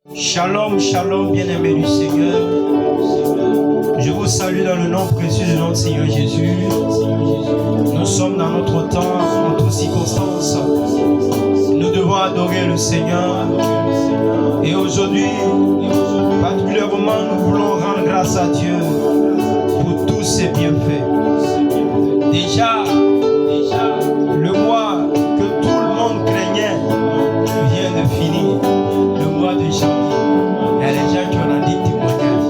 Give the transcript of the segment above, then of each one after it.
Shalom, shalom, bien-aimés du Seigneur. Je vous salue dans le nom précieux de notre Seigneur Jésus. Nous sommes dans notre temps, en toutes circonstances. Nous devons adorer le Seigneur. Et aujourd'hui, particulièrement, nous voulons rendre grâce à Dieu pour tous ses bienfaits. Déjà, le mois que tout le monde craignait vient de finir. Le mois de janvier. Il y a des gens qui ont dit témoignage.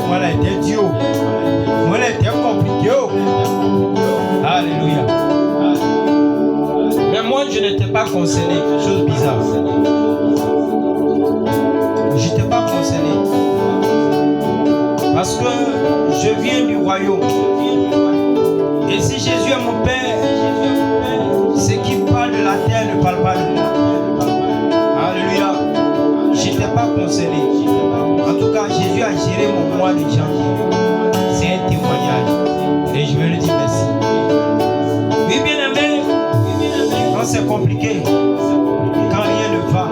Moi, là, était Dieu. Moi, là, était compliqué. Alléluia. Mais moi, je n'étais pas concerné. Chose bizarre. Je n'étais pas concerné. Parce que je viens du royaume. Et si Jésus est mon Père, ce qui parle de la terre ne parle pas de moi. Alléluia. Je n'étais pas concerné. En tout cas, Jésus a géré mon mois de janvier. C'est un témoignage. Et je veux lui dire merci. Oui, bien aimé, quand c'est compliqué, quand rien ne va,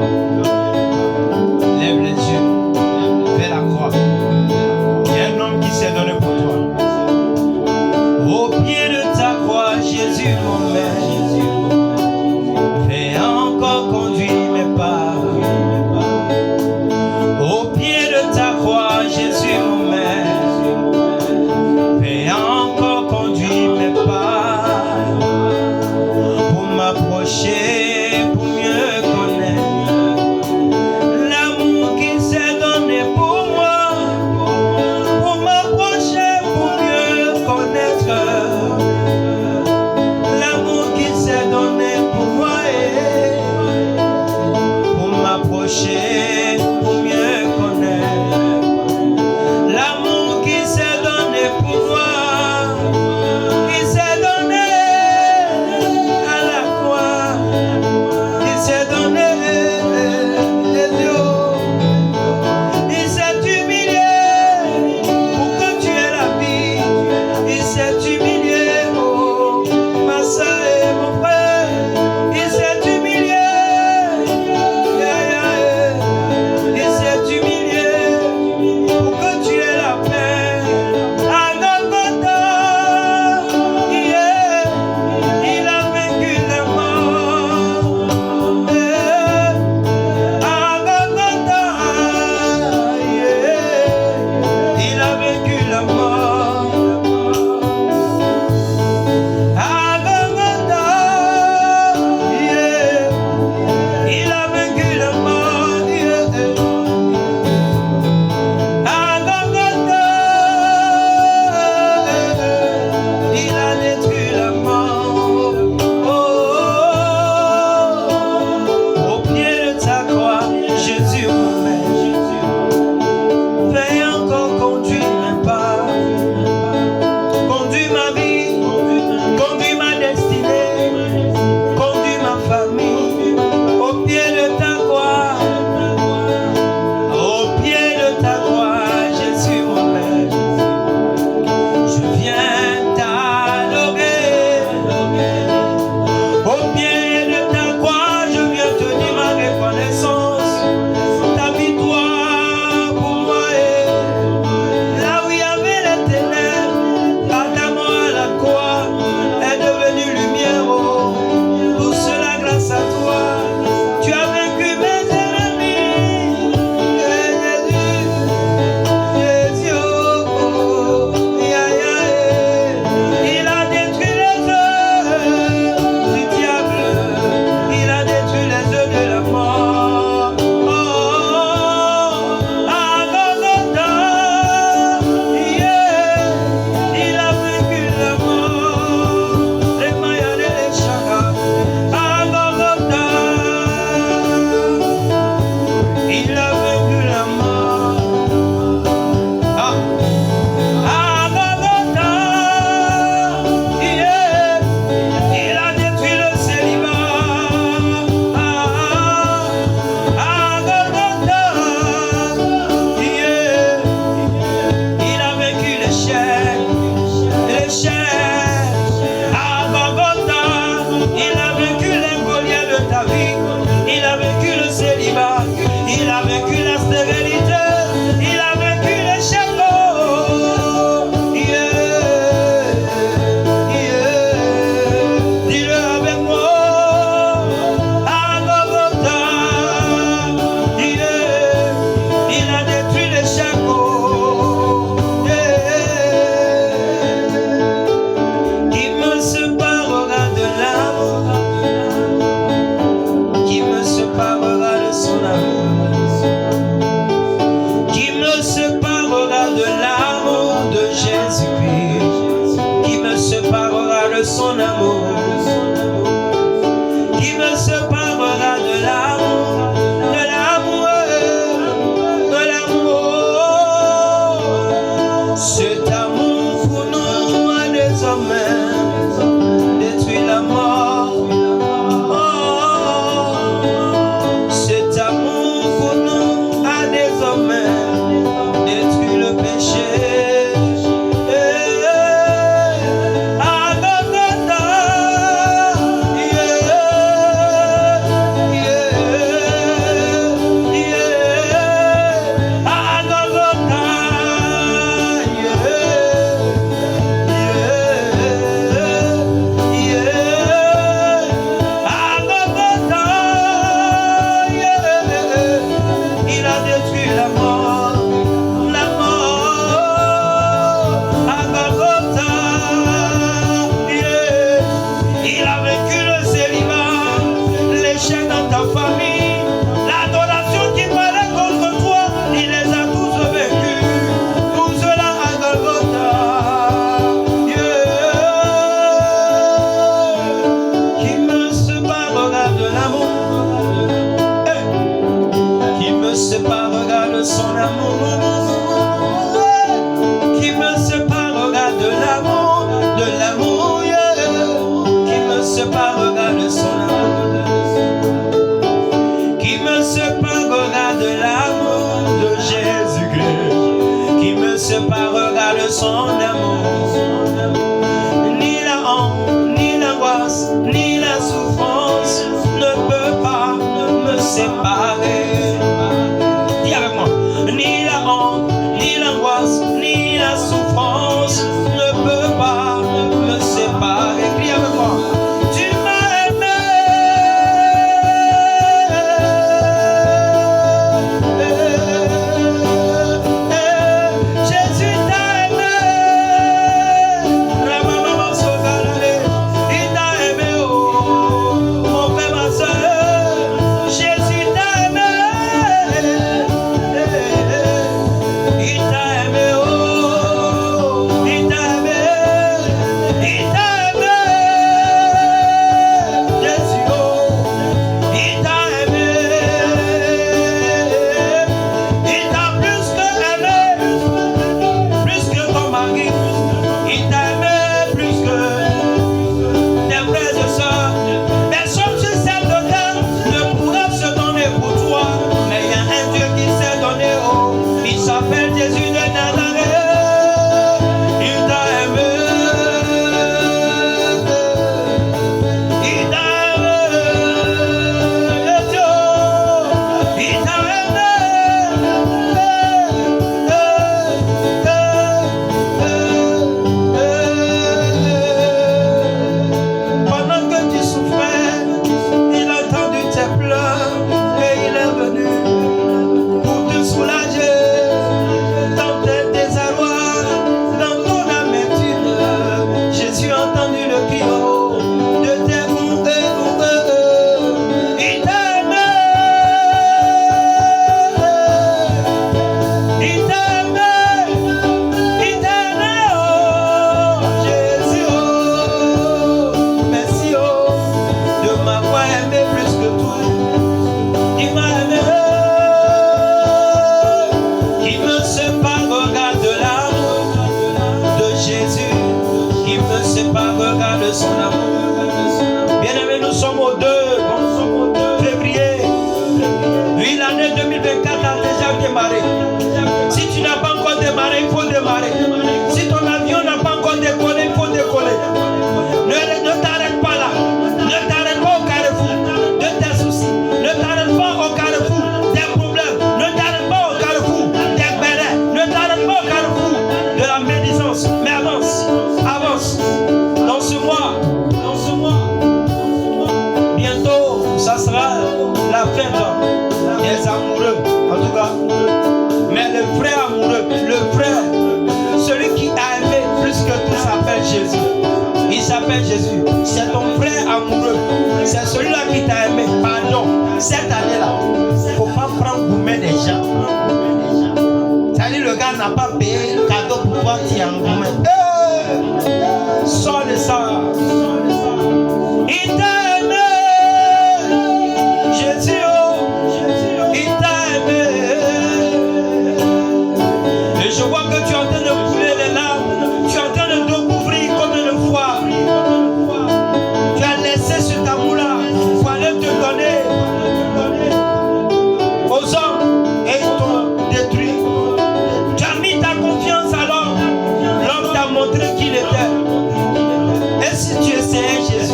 lève les yeux vers la croix. Il y a un homme qui s'est donné pour toi. Au pied de ta croix, Jésus mon Maître, fais encore conduire mes pas. Au pied de ta croix, Jésus mon Maître, fais encore conduire mes pas. Pour m'approcher, pour mieux connaître l'amour qui s'est donné pour moi. Pour m'approcher, pour mieux connaître l'amour qui s'est donné pour moi. Pour m'approcher, pour mieux connaître l'amour qui s'est donné pour moi. Qui s'est donné à la croix. Qui s'est donné les yeux. Il s'est humilié pour que tu aies la vie. Il s'est humilié, oh, ma soeur et mon frère. Il s'est humilié. Il s'est humilié pour que tu aies la paix. À Golgotha, il a vaincu la mort. À Golgotha, il a vaincu la mort. À Golgotha, il a vaincu la mort. À Golgotha, il a détruit la mort. Au pied de ta croix, Jésus mon Maître, fais encore conduire mes pas. Conduis ma vie, conduis ma destinée, conduis ma famille. Au pied de ta croix, au pied de ta croix, Jésus mon Maître, je viens t'adorer. Au pied de ta croix, je viens te dire ma reconnaissance. Ta séparera de son amour, qui me séparera de l'amour, yeah, qui me séparera de son amour, qui me séparera de l'amour de Jésus-Christ, qui me séparera de son amour. Ni la honte, ni l'angoisse, ni la souffrance ne peut pas me séparer. Dis avec moi. Ni la honte, ni l'angoisse, ni la souffrance ne peut pas me séparer. Crie avec moi. Tu m'as aimé. Jésus t'a aimé. Il t'a aimé, oh, mon frère, ma soeur. Jésus t'a aimé. Il t'a aimé, oh, il t'a aimé, il t'a aimé, Jésus, oh, il t'a aimé, il t'a plus que aimé, plus que ton mari, il t'a aimé plus que tes frères et sœurs. Personne sur cette terre ne pourra se donner pour toi, mais il y a un Dieu qui s'est donné, oh, il s'appelle Jésus de Nazareth. Il t'a aimé, il t'a aimé, Jésus, il t'a aimé. Pendant que tu souffrais, il a entendu tes pleurs et il est venu pour te soulager dans tes désarrois, dans ton amertume. Jésus a entendu le cri de tes il t'a aimé, il t'a aimé, il t'a aimé, oh Jésus, oh, merci, oh, de m'avoir aimé plus que tout. Il m'a aimé, qui me séparera de l'amour de Jésus, qui me séparera de son amour. Bien-aimés, nous sommes au 2 février. Oui, l'année 2024 a déjà démarré. Si tu n'as pas encore démarré, il faut démarrer. Si ton avion n'a pas encore décollé, il faut décoller. Ne t'arrête pas là. Ne t'arrête pas au carrefour de tes soucis. Ne t'arrête pas au carrefour des problèmes. Ne t'arrête pas au carrefour des bérets. Ne t'arrête pas au carrefour de la médisance. Mais avance, avance. Dans ce mois, bientôt, ça sera la fête des amoureux. En tout cas, mais le vrai amoureux, le frère, celui qui a aimé plus que tout s'appelle Jésus. Il s'appelle Jésus. C'est ton frère amoureux. C'est celui-là qui t'a aimé. Pardon. Cette année-là, il ne faut pas prendre gourmet des gens. C'est-à-dire le gars n'a pas payé le cadeau pour toi, tu es en gourmet. Sors de ça. Il t'a aimé. Jésus, oh, il t'a aimé. Et je vois que tu es en train de couler les larmes. Tu es en train de te couvrir comme une fois. Tu as laissé cet amour-là pour aller te donner aux hommes et ils t'ont détruit. Tu as mis ta confiance à l'homme. L'homme t'a montré qui il était. Et si tu essayais Jésus,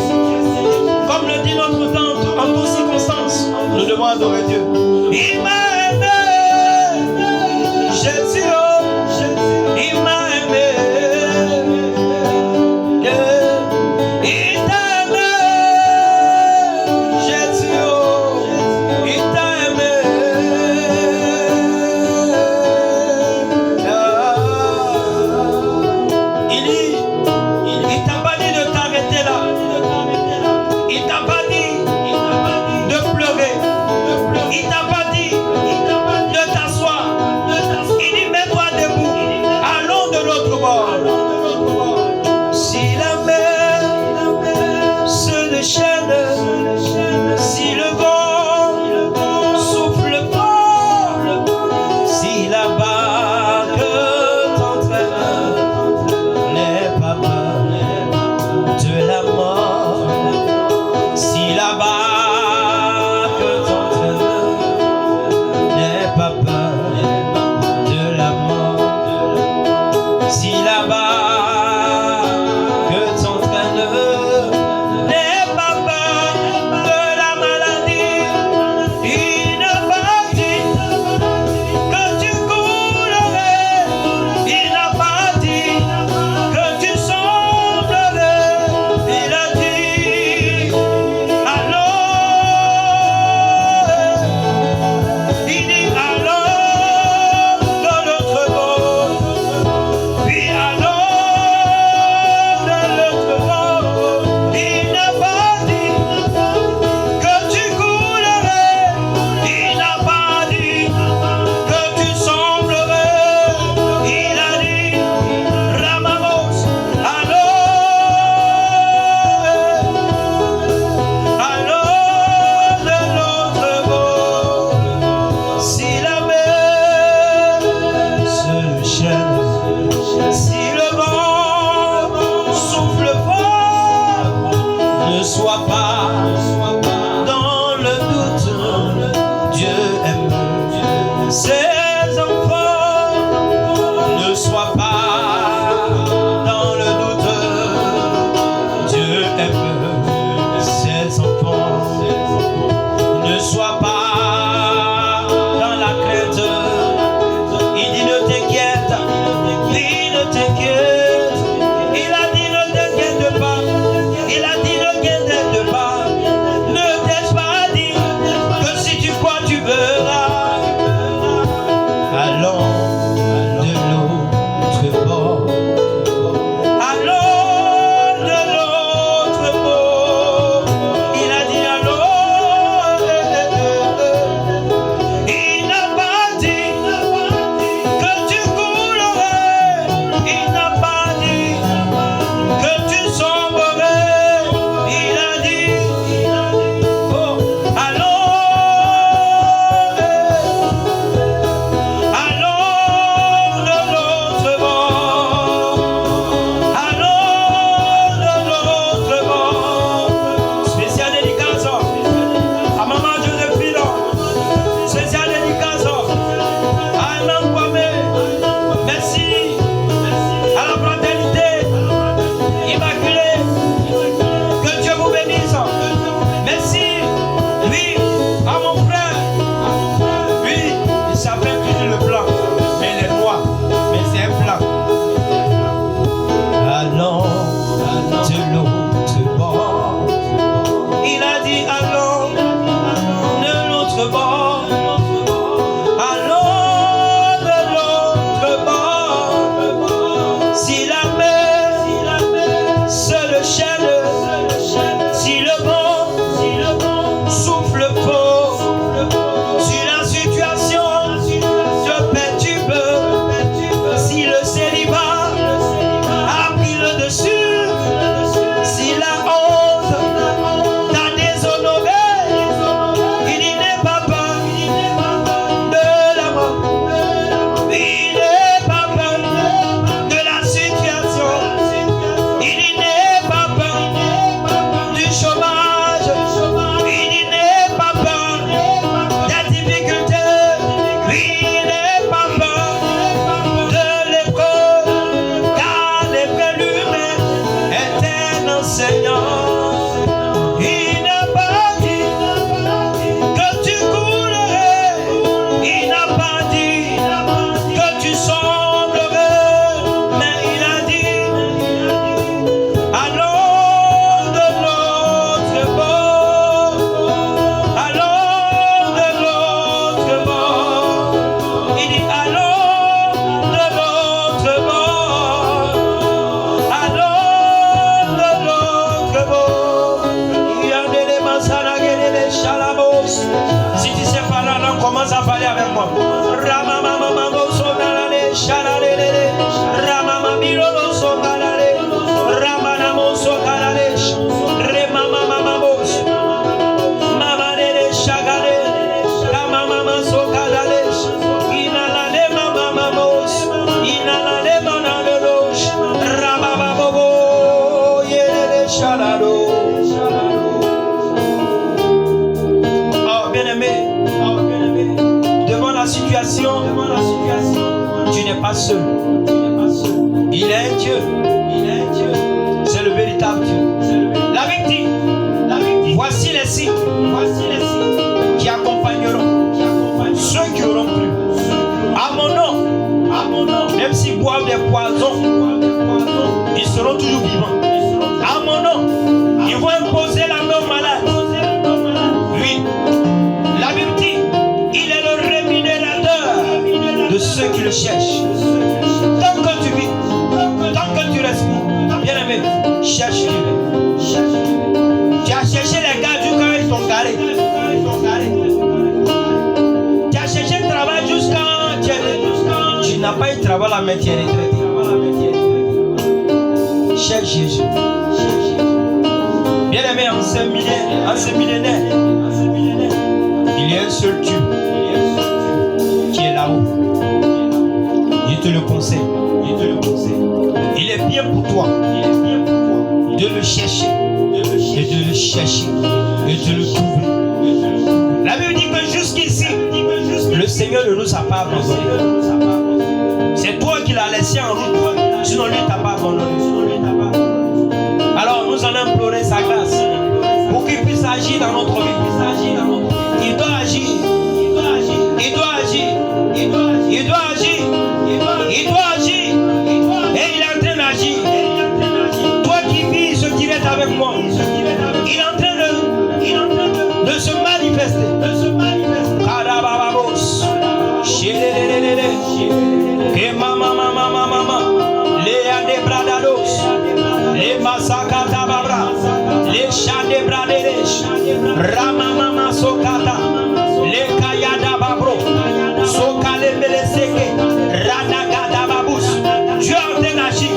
Ses enfants ne soient pas dans le doute. Dieu aime ses enfants. Ne sois pas dans la crainte. Il dit ne t'inquiète. Il ne t'inquiète. Il a dit ne t'inquiète pas. Il a dit ne t'inquiète pas. Ne t'ai-je pas dit que si tu crois tu verras. Allons de l'autre bord. Allons de l'autre bord. Il a dit allons. Il n'a pas dit que tu coulerais. Il n'a pas dit que tu sombrerais. Il a dit oh, allons. Allons de l'autre bord. Allons de l'autre bord. Spécial dédicace à maman Joséphine. Spécial dédicace à Imam Kwame. Merci à la fraternité immaculée. Que Dieu vous bénisse. Merci. Oui, à mon frère. Oui, il s'appelle toujours le blanc. Mais il est noir. Mais c'est un blanc. Allons de l'autre bord. Il a dit allons de l'autre bord. Allons de l'autre bord. Si la mer se le chaîne, si le vent souffle fort, si la situation te perturbe, si le célibat a pris le dessus, si la honte t'a déshonoré, il n'est pas peur de la mort, il n'est pas peur de la situation, il n'est pas peur du chômage, il n'est pas peur des difficultés, il n'est pas peur de l'épreuve, car l'épreuve lui-même est un enseignant. Il n'a pas dit que tu coulerais, il n'a pas dit que tu sombrerais, mais il a dit allons de l'autre bord, allons de l'autre bord. Il dit allons de l'autre bord, allons de l'autre bord. Yandele masana gelele shalamos. Si tu sais parler en langue, commence à parler avec moi. Ramama mambo sonalale shalalele. Ramama milolo sonalale. Ramana moso kalale. Remama mamamos. Mama lele shagale. Ramama maso kalale. Inalale mama mamos. Inalale manalelo. Ramama bobo yele shalalo. Oh bien-aimé, devant la situation, tu n'es pas seul. Il est un Dieu. C'est le véritable Dieu. La Bible dit, voici les signes qui accompagneront ceux qui auront cru. À mon nom, même s'ils boivent des poisons, ils seront toujours vivants. À mon nom, ils vont imposer la main aux malades. Oui, la Bible dit, il est le rémunérateur de ceux qui le cherchent. Tant que tu vis, tant que tu respires, bien aimé, cherche Dieu. Tu as cherché les gars du quand ils t'ont garé. Tu as cherché le travail jusqu'à tu n'as pas eu de travail à mettre retraité. Cherche Jésus. Bien aimé, en ce millénaire, il y a un seul Dieu qui est là-haut. Je te le conseille. Il est bien pour toi de le chercher et de le chercher et de le trouver. La Bible dit que jusqu'ici, le Seigneur Seigneur ne nous a pas abandonnés. C'est toi qui l'as laissé en route. Sinon, lui ne t'a pas abandonné. Alors, nous allons implorer sa grâce pour qu'il puisse agir dans notre vie. Il doit agir. Il doit agir. Il doit agir. Il doit agir. Il doit agir. Et il est en train d'agir. Toi qui vis ce direct avec moi, il est en train de se manifester. Karabababos. Que mama les ande bradados, les masakata babra, les chade braderesh, ramama sokata, les kayada babro, sokale meleseke, radagada babus. Dieu en train d'agir.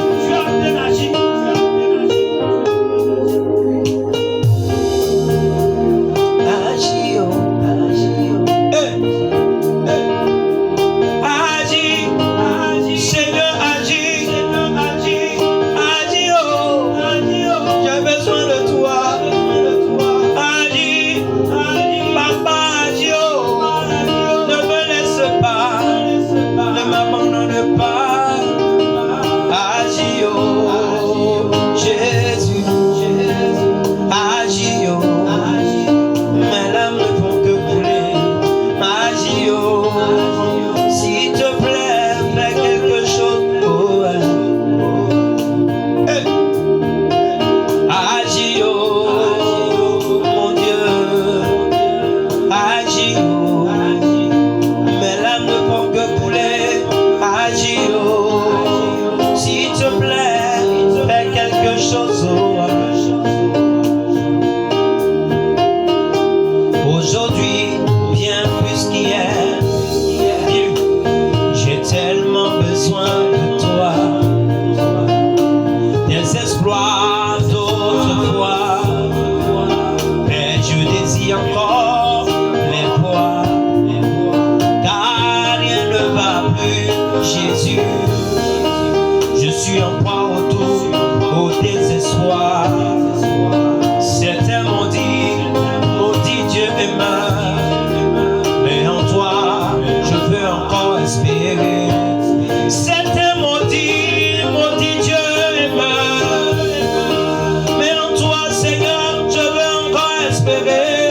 Aujourd'hui, bien plus qu'hier, j'ai tellement besoin de toi. Des exploits d'autrefois, mais je désire encore l'espoir, car rien ne va plus, Jésus. Je suis en proie au désespoir. Certains m'ont dit Dieu est mort, mais en toi je veux encore espérer. Certains m'ont dit Dieu est mort, mais en toi Seigneur je veux encore espérer.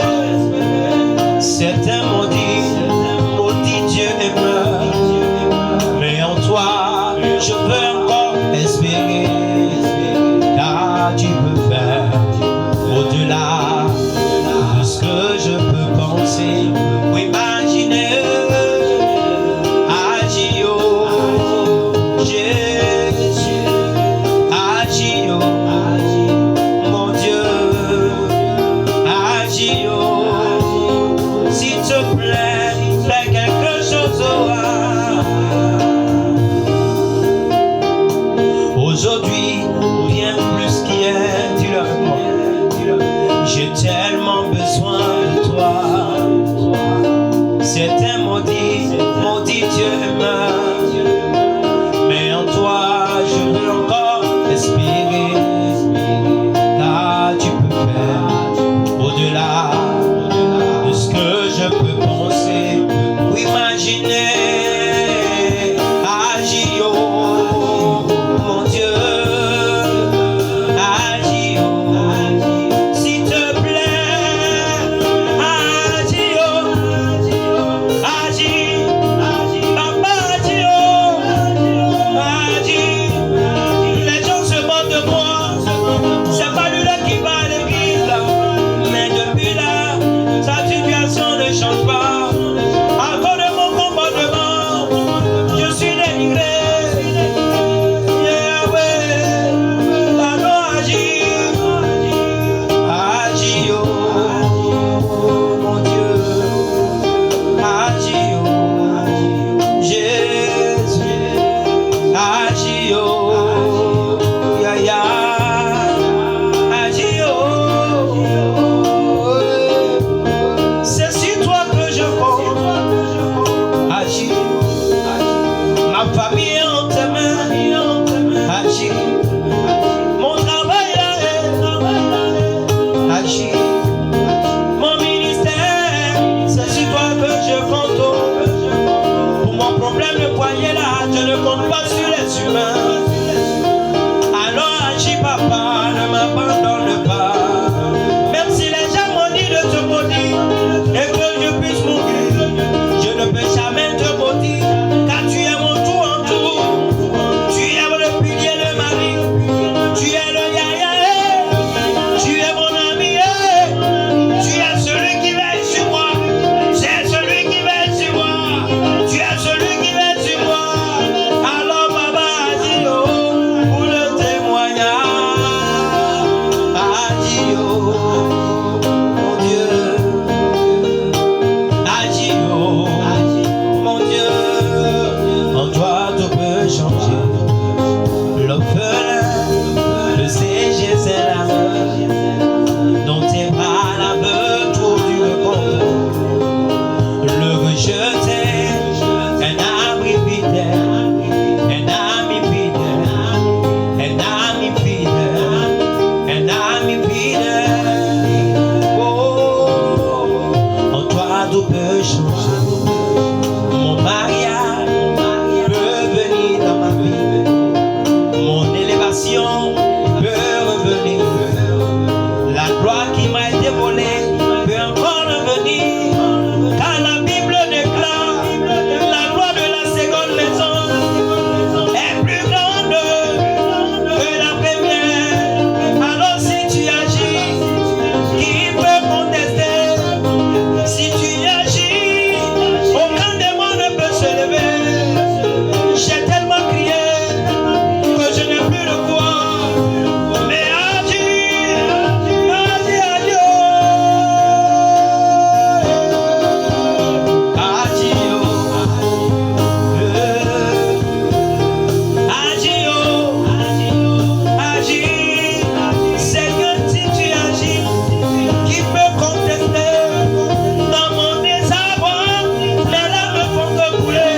Certains m'ont dit Dieu est mort, mais en toi je veux encore espérer, car tu peux faire au-delà de ce que je peux penser ou imaginer. Agis, oh Jésus, agis, oh mon Dieu, agis, oh s'il te plaît, fais quelque chose, aujourd'hui, bien plus qu'hier, dis-le avec moi. J'ai tellement besoin de toi. Certains m'ont dit Dieu est mort, mais en toi je veux encore espérer, car tu peux faire au-delà de ce que je peux penser ou imaginer. Agis, oh mon Dieu. Mon ministère, c'est sur toi que je compte. humains. Alors agis papa, ne m'abandonne pas. Même si les gens m'ont dit de te maudire et que je puisse mourir, je ne peux jamais te maudire, car tu es mon tout en tout. Tu es le pilier de ma vie, tu es le yaya, tu es mon ami, tu es celui qui veille sur moi, c'est celui qui veille sur moi, tu es celui qui veille sur moi. Alors papa adio pour le témoignage, adio mon Dieu, adio mon Dieu, en toi tout peut changer. L'orphelin, le CG c'est la meule, dont tes bras la meule tour du repos. Le rejeté, un abri fidèle, un ami fidèle, un ami fidèle, un ami fidèle. Oh, en toi tout peut changer. Mon mariage peut venir dans ma vie, mon élévation peut revenir, la gloire qui m'a été volée peut encore revenir, car la Bible déclare la gloire de la seconde maison est plus grande que la première. Alors si tu agis, qui peut contester? Si tu agis, aucun démon ne peut se lever. J'ai tellement crié que je n'ai plus de voix. Mais agis, agis, agis, agis, Seigneur, si tu agis, qui peut contester? Dans mon désarroi, les larmes font que couler.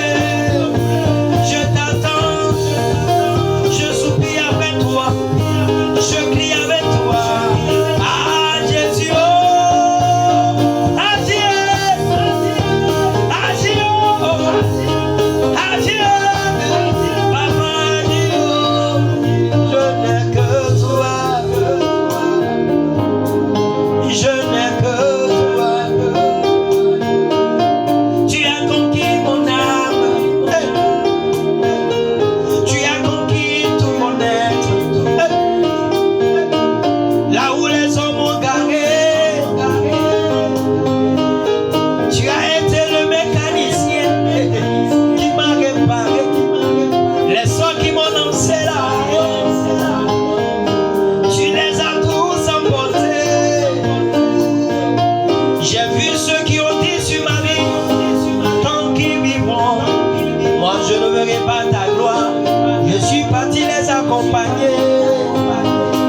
Je t'attends, je soupire avec toi, je crie avec toi. Ah Jésus, oh, agis, agis, oh, agis, papa, agis, oh, je n'ai que toi, je n'ai que toi. Tu as conquis mon âme, tu as conquis tout mon être. Là où les hommes ont garé, tu as été le mécanicien qui m'a réparé. Les sorts qui m'ont lancé là-haut, tu les as tous emportés. J'ai vu ceux qui ont dit sur ma vie, tant qu'ils vivront, moi je ne verrai pas ta gloire. Je suis parti les accompagner.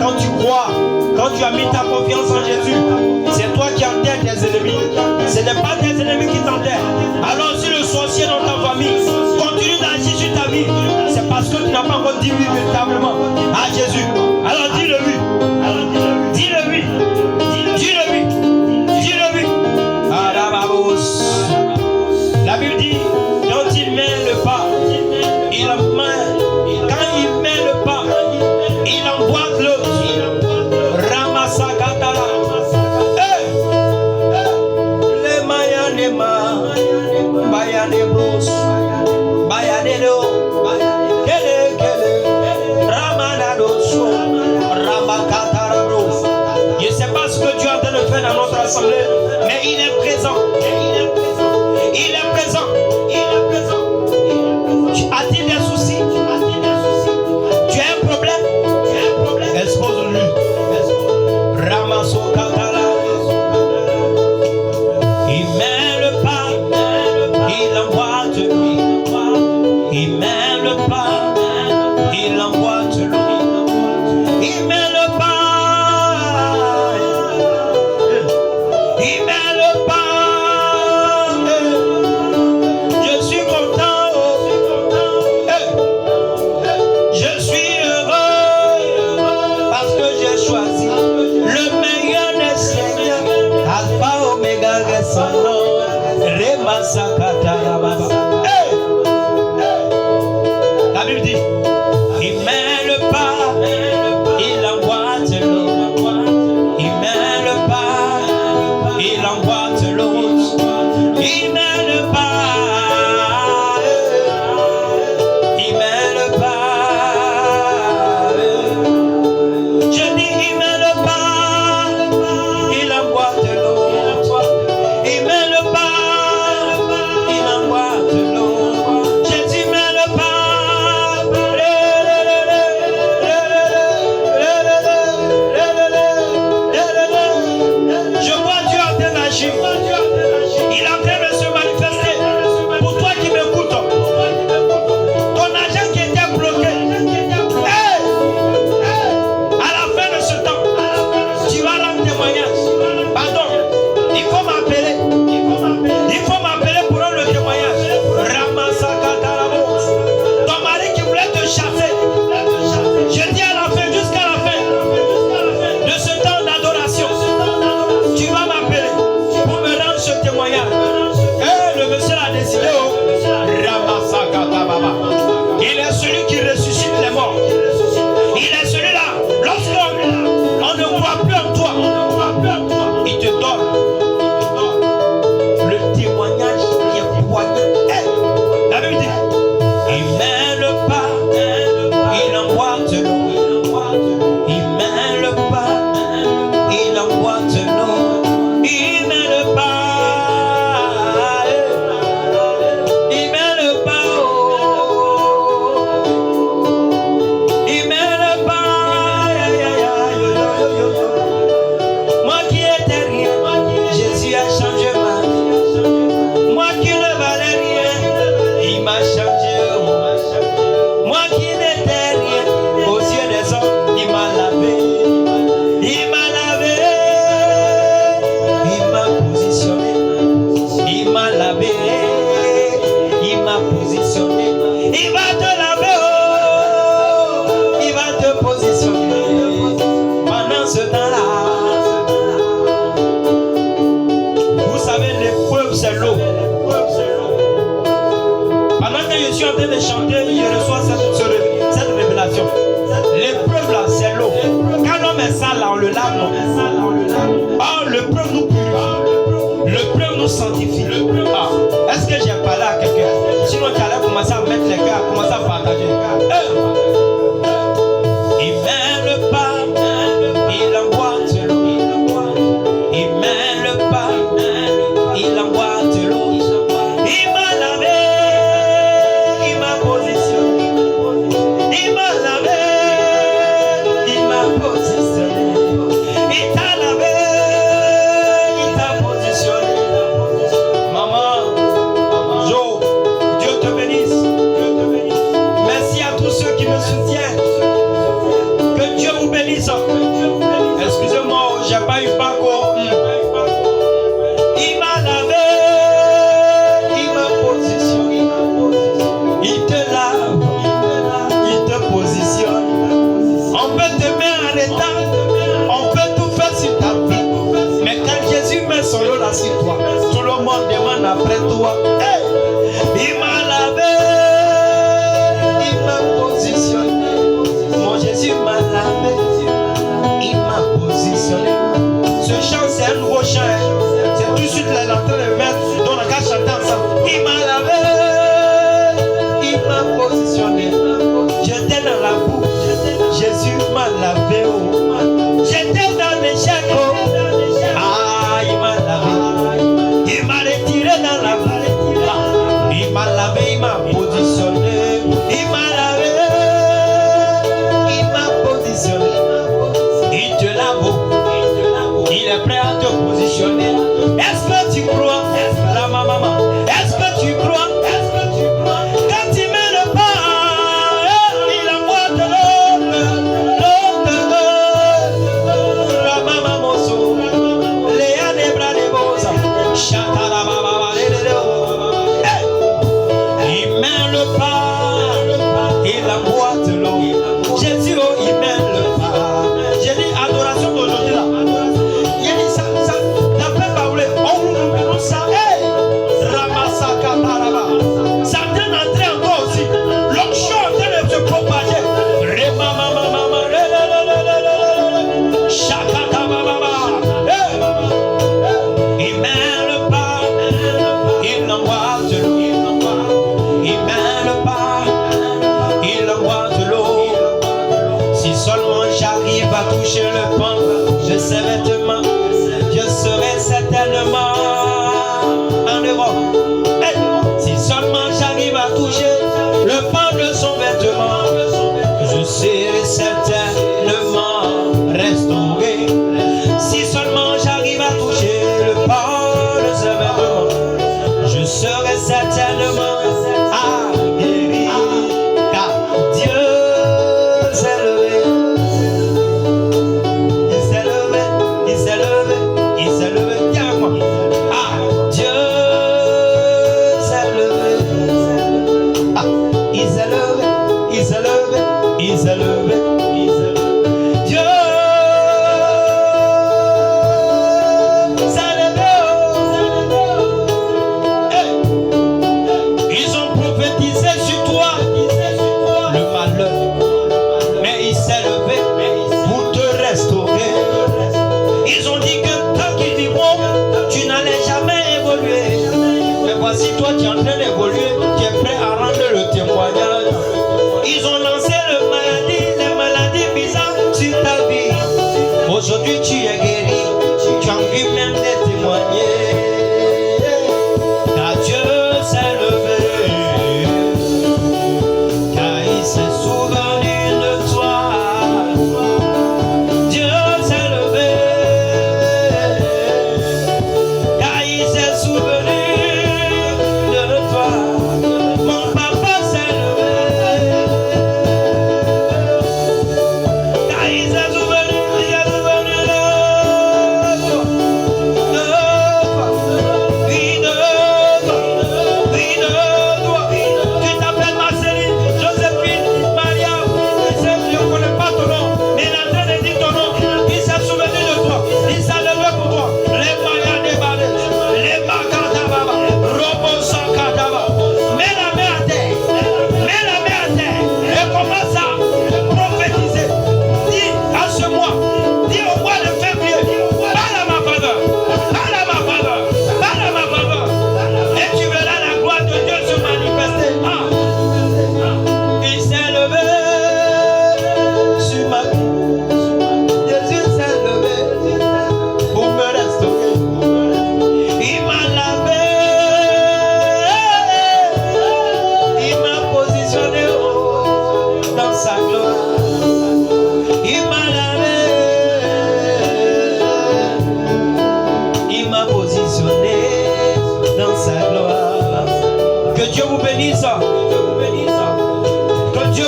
Quand tu crois, quand tu as mis ta confiance en Jésus, c'est toi qui enterres tes ennemis. Ce n'est pas tes ennemis qui t'enterrent. Alors si le sorcier dans ta famille continue d'agir sur ta vie, c'est parce que tu n'as pas encore dit oui véritablement à Jésus. Alors dis-le oui. Dis-le oui. Dis-le oui. Dis-le oui. La Bible dit, quand il met le pas, il met, quand il met le pas, il emboîte l'autre. Ramasakatala. Les Mayanema, Bayanebros, Bayanero, Kele, Ramanados, Ramakataros. Je ne sais pas ce que Dieu est en train de faire dans notre assemblée, mais il est présent. Il est présent. Il est présent. A-t-il des soucis? Tu as un problème? Expose-lui. Ramasso Katala. Il met le pas, il emboîte l'eau. Il met le pas, il emboîte l'eau. Il met le pas, il Il va te laver, oh. Il va te positionner pendant ce temps-là. Vous savez, l'épreuve, c'est l'eau. Pendant que je suis en train de chanter, je reçois cette révélation. L'épreuve là, c'est l'eau. Quand l'homme est sale là, on le lave, non? Oh, l'épreuve nous purifie. L'épreuve nous sanctifie. Ah, est-ce que j'ai parlé à quelqu'un? Sinon, tu allais commencer à mettre les gars, commencer à partager. Il met le pas, il emboîte l'eau. Il met le pas, il emboîte l'eau. Il m'a lavé, il m'a positionné. Il m'a lavé, il m'a positionné. Il t'a lavé, il t'a positionné. Maman, Joe, Dieu te bénisse. Merci à tous ceux qui me soutiennent. Que Dieu vous bénisse. Excusez-moi, j'ai pas eu parcours. Il m'a lavé, il m'a positionné. Il te lave, il te positionne. On peut te mettre en état, on peut tout faire sur ta vie. Mais quand Jésus met son lot là sur toi, tout le monde demande après toi. Hey! Il m'a lavé, il m'a positionné. Mon Jésus m'a lavé, il m'a positionné. Ce chant c'est un nouveau chant. C'est tout de suite là, en train de mettre, donc on a qu'à chanter ensemble. Il m'a lavé, il m'a positionné. J'étais dans la boue, Jésus m'a lavé. Oh. J'étais dans l'échec. Oh. Ah, il m'a lavé. Il m'a retiré dans la boue. Ah, il m'a lavé, il m'a positionné. Il m'a lavé, il m'a positionné. Il te lave. Il est prêt à te positionner. Est-ce que tu crois? La maman. Est-ce que tu crois? Quand il met le pas, il envoie de l'eau. La maman mosso. Léa des bras des bosa. Chanta la baba. Il met le pas, il envoie de l'eau. Jésus, oh, il met le pas. J'ai dit adoration d'aujourd'hui là. Il dit ça, d'après Paoulé, on nous ça. Hey! Ramasaka Taraba. Ça vient d'entrer encore aussi. L'onction est en train de se propager. Shakata Baba. Il met le pas, il envoie de l'eau. Il met le pas, il envoie de l'eau. Si seulement j'arrive à toucher le pan de ses vêtements, je serai certainement en Europe. Hey! Si seulement j'arrive à toucher le pan de son vêtement, je serai certainement restauré. Si seulement j'arrive à toucher le pan de ses vêtements, je serai certainement guéri. Car Dieu s'est levé. Il s'est levé, il s'est levé, il s'est levé. Viens avec moi. Ah, Dieu s'est levé. Ah, il s'est levé, il s'est levé, il s'est levé, il s'est levé. Dieu s'est levé. Hey! Ils ont prophétisé sur toi le malheur, mais il s'est levé pour te restaurer. Ils ont dit que tant qu'ils vivront, tu n'allais jamais évoluer. Mais voici toi, tu es en train d'évoluer, tu es prêt à rendre le témoignage. Ils ont lancé le maladie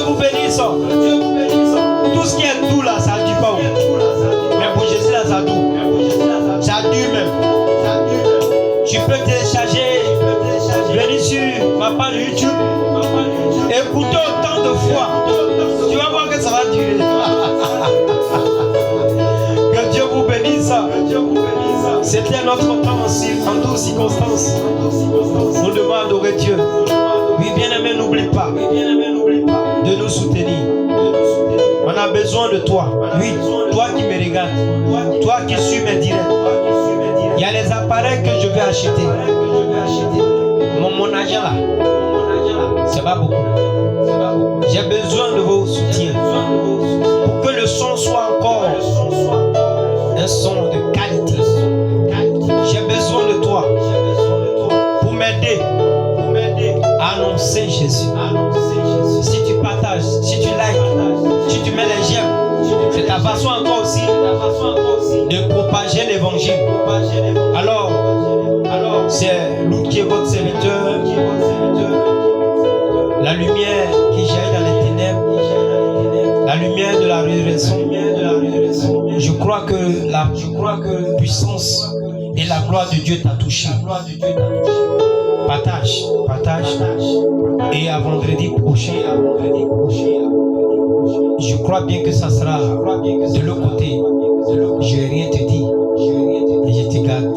vous bénisse. Tout ce qui est doux là, ça ne dure pas. Mais pour Jésus là, ça dure. Ça dure même. Tu peux télécharger, venir sur ma page YouTube, écouter autant de fois. Tu vas voir que ça va durer. Que Dieu vous bénisse. C'était notre temps aussi, en toutes circonstances. Nous devons adorer Dieu. Oui, bien-aimé, n'oublie pas de nous soutenir. On a besoin de toi. Oui, toi qui me regardes, toi qui suis mes directs. Il y a les appareils que je vais acheter. Mon argent là, c'est pas beaucoup. J'ai besoin de vos soutiens pour que le son soit encore un son de qualité. J'ai besoin de toi pour m'aider à annoncer Jésus. Si tu partages, si tu likes, si tu mets les j'aime, c'est ta façon encore aussi de propager l'évangile. Alors, c'est l'autre qui est votre serviteur, la lumière qui jaillit dans les ténèbres, la lumière de la résurrection. Je crois que la puissance et la gloire de Dieu t'a touché. Partage. Et à vendredi prochain, je crois bien que ça sera de l'autre côté. Je n'ai rien te dit. Et je te garde.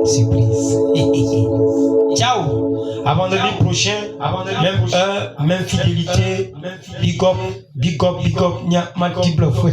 Surprise. Ciao. À vendredi prochain, même heure, même fidélité. Big up, multiple fois.